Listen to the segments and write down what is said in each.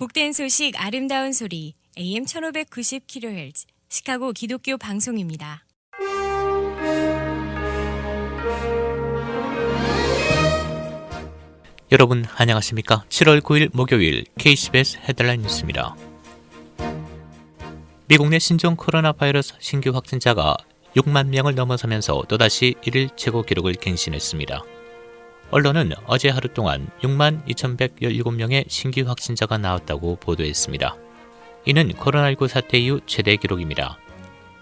복된 소식 아름다운 소리 AM 1590kHz 시카고 기독교 방송입니다. 여러분 안녕하십니까? 7월 9일 목요일 KCBS 헤드라인 뉴스입니다. 미국 내 신종 코로나 바이러스 신규 확진자가 6만 명을 넘어서면서 또다시 1일 최고 기록을 갱신했습니다. 언론은 어제 하루 동안 6만 2,117명의 신규 확진자가 나왔다고 보도했습니다. 이는 코로나19 사태 이후 최대 기록입니다.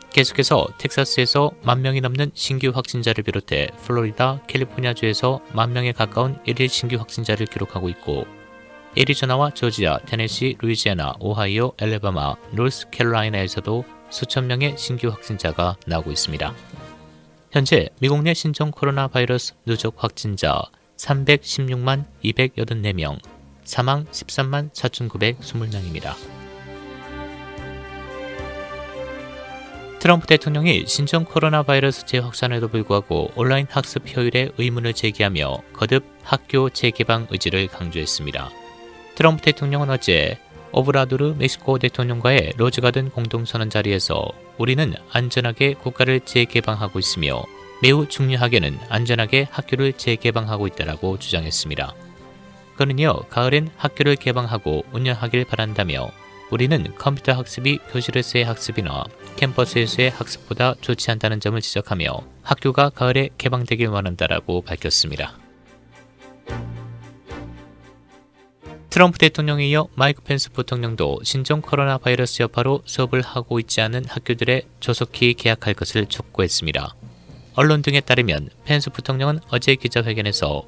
계속해서 텍사스에서 1만 명이 넘는 신규 확진자를 비롯해 플로리다, 캘리포니아주에서 1만 명에 가까운 1일 신규 확진자를 기록하고 있고 애리조나와 조지아, 테네시, 루이지애나, 오하이오, 엘레바마, 노스캐롤라이나에서도 수천 명의 신규 확진자가 나오고 있습니다. 현재 미국 내 신종 코로나 바이러스 누적 확진자 316만 284명, 사망 13만 4,920명입니다. 트럼프 대통령이 신종 코로나 바이러스 재확산에도 불구하고 온라인 학습 효율에 의문을 제기하며 거듭 학교 재개방 의지를 강조했습니다. 트럼프 대통령은 어제 오브라도르 멕시코 대통령과의 로즈가든 공동선언 자리에서 우리는 안전하게 국가를 재개방하고 있으며 매우 중요하게는 안전하게 학교를 재개방하고 있다고 주장했습니다. 그는요, 가을엔 학교를 개방하고 운영하길 바란다며 우리는 컴퓨터 학습이 교실에서의 학습이나 캠퍼스에서의 학습보다 좋지 않다는 점을 지적하며 학교가 가을에 개방되길 원한다라고 밝혔습니다. 트럼프 대통령에 이어 마이크 펜스 부통령도 신종 코로나 바이러스 여파로 수업을 하고 있지 않은 학교들에 조속히 개학할 것을 촉구했습니다. 언론 등에 따르면 펜스 부통령은 어제 기자회견에서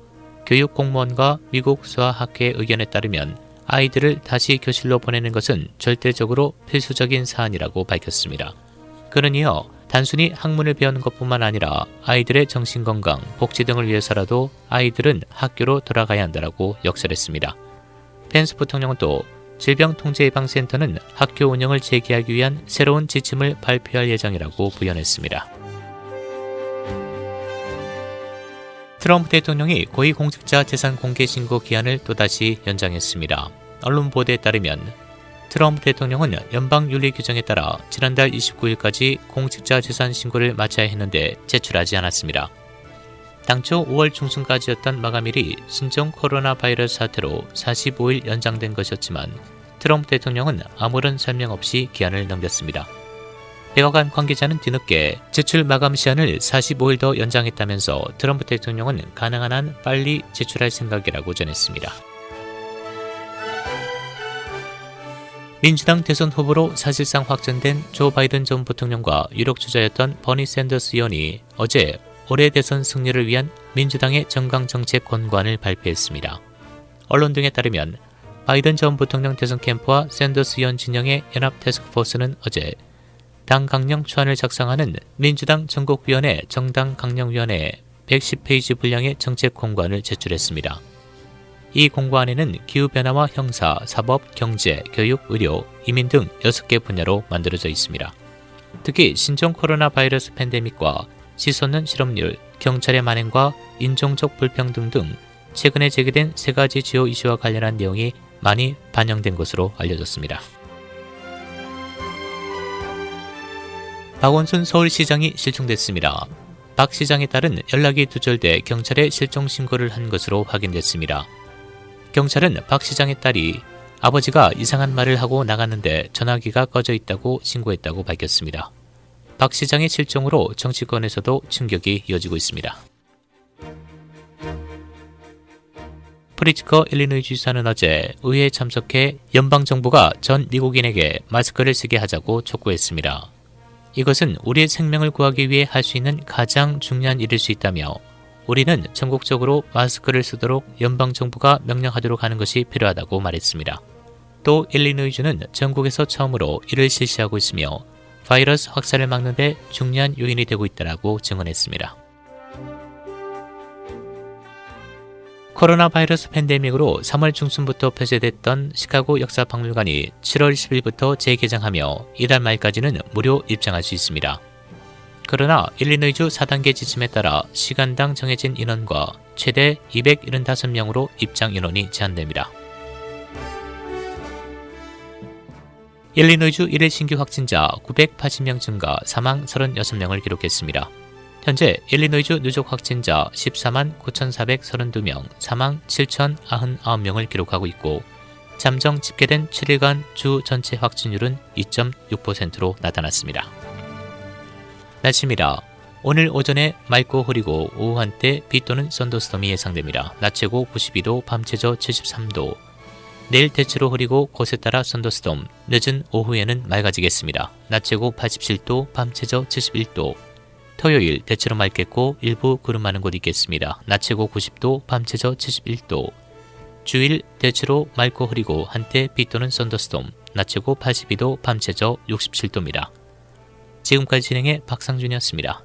교육 공무원과 미국 수화학회의 의견에 따르면 아이들을 다시 교실로 보내는 것은 절대적으로 필수적인 사안이라고 밝혔습니다. 그는 이어 단순히 학문을 배우는 것뿐만 아니라 아이들의 정신건강, 복지 등을 위해서라도 아이들은 학교로 돌아가야 한다고 역설했습니다. 펜스 부통령은 또 질병통제예방센터는 학교 운영을 재개하기 위한 새로운 지침을 발표할 예정이라고 부연했습니다. 트럼프 대통령이 고위공직자 재산 공개 신고 기한을 또다시 연장했습니다. 언론 보도에 따르면 트럼프 대통령은 연방윤리 규정에 따라 지난달 29일까지 공직자 재산 신고를 마쳐야 했는데 제출하지 않았습니다. 당초 5월 중순까지였던 마감일이 신종 코로나 바이러스 사태로 45일 연장된 것이었지만 트럼프 대통령은 아무런 설명 없이 기한을 넘겼습니다. 백악관 관계자는 뒤늦게 제출 마감 시한을 45일 더 연장했다면서 트럼프 대통령은 가능한 한 빨리 제출할 생각이라고 전했습니다. 민주당 대선 후보로 사실상 확정된 조 바이든 전 부통령과 유력 주자였던 버니 샌더스 의원이 어제 올해 대선 승리를 위한 민주당의 정강정책 권고안을 발표했습니다. 언론 등에 따르면 바이든 전 부통령 대선 캠프와 샌더스 의원 진영의 연합 태스크포스는 어제 당 강령 초안을 작성하는 민주당 전국위원회 정당 강령위원회에 110페이지 분량의 정책 공고안을 제출했습니다. 이 공고안에는 기후변화와 형사, 사법, 경제, 교육, 의료, 이민 등 6개 분야로 만들어져 있습니다. 특히 신종 코로나 바이러스 팬데믹과 치솟는 실업률, 경찰의 만행과 인종적 불평등 등 최근에 제기된 3가지 주요 이슈와 관련한 내용이 많이 반영된 것으로 알려졌습니다. 박원순 서울시장이 실종됐습니다. 박 시장에 따른 연락이 두절돼 경찰에 실종 신고를 한 것으로 확인됐습니다. 경찰은 박 시장의 딸이 아버지가 이상한 말을 하고 나갔는데 전화기가 꺼져 있다고 신고했다고 밝혔습니다. 박 시장의 실종으로 정치권에서도 충격이 이어지고 있습니다. 프리츠커 일리노이 주지사는 어제 의회에 참석해 연방정부가 전 미국인에게 마스크를 쓰게 하자고 촉구했습니다. 이것은 우리의 생명을 구하기 위해 할 수 있는 가장 중요한 일일 수 있다며 우리는 전국적으로 마스크를 쓰도록 연방정부가 명령하도록 하는 것이 필요하다고 말했습니다. 또 일리노이주는 전국에서 처음으로 이를 실시하고 있으며 바이러스 확산을 막는 데 중요한 요인이 되고 있다고 증언했습니다. 코로나 바이러스 팬데믹으로 3월 중순부터 폐쇄됐던 시카고 역사박물관이 7월 10일부터 재개장하며 이달 말까지는 무료 입장할 수 있습니다. 그러나 일리노이주 4단계 지침에 따라 시간당 정해진 인원과 최대 275명으로 입장 인원이 제한됩니다. 일리노이주 1일 신규 확진자 980명 증가, 사망 36명을 기록했습니다. 현재 일리노이주 누적 확진자 14만 9,432명, 사망 7,099명을 기록하고 있고 잠정 집계된 7일간 주 전체 확진율은 2.6%로 나타났습니다. 날씨입니다. 오늘 오전에 맑고 흐리고 오후 한때 비 또는 썬더스톰이 예상됩니다. 낮 최고 92도, 밤 최저 73도. 내일 대체로 흐리고 곳에 따라 썬더스톰, 늦은 오후에는 맑아지겠습니다. 낮 최고 87도, 밤 최저 71도. 토요일 대체로 맑겠고 일부 구름 많은 곳 있겠습니다. 낮 최고 90도, 밤 최저 71도. 주일 대체로 맑고 흐리고 한때 비 또는 썬더스톰, 낮 최고 82도, 밤 최저 67도입니다. 지금까지 진행해 박상준이었습니다.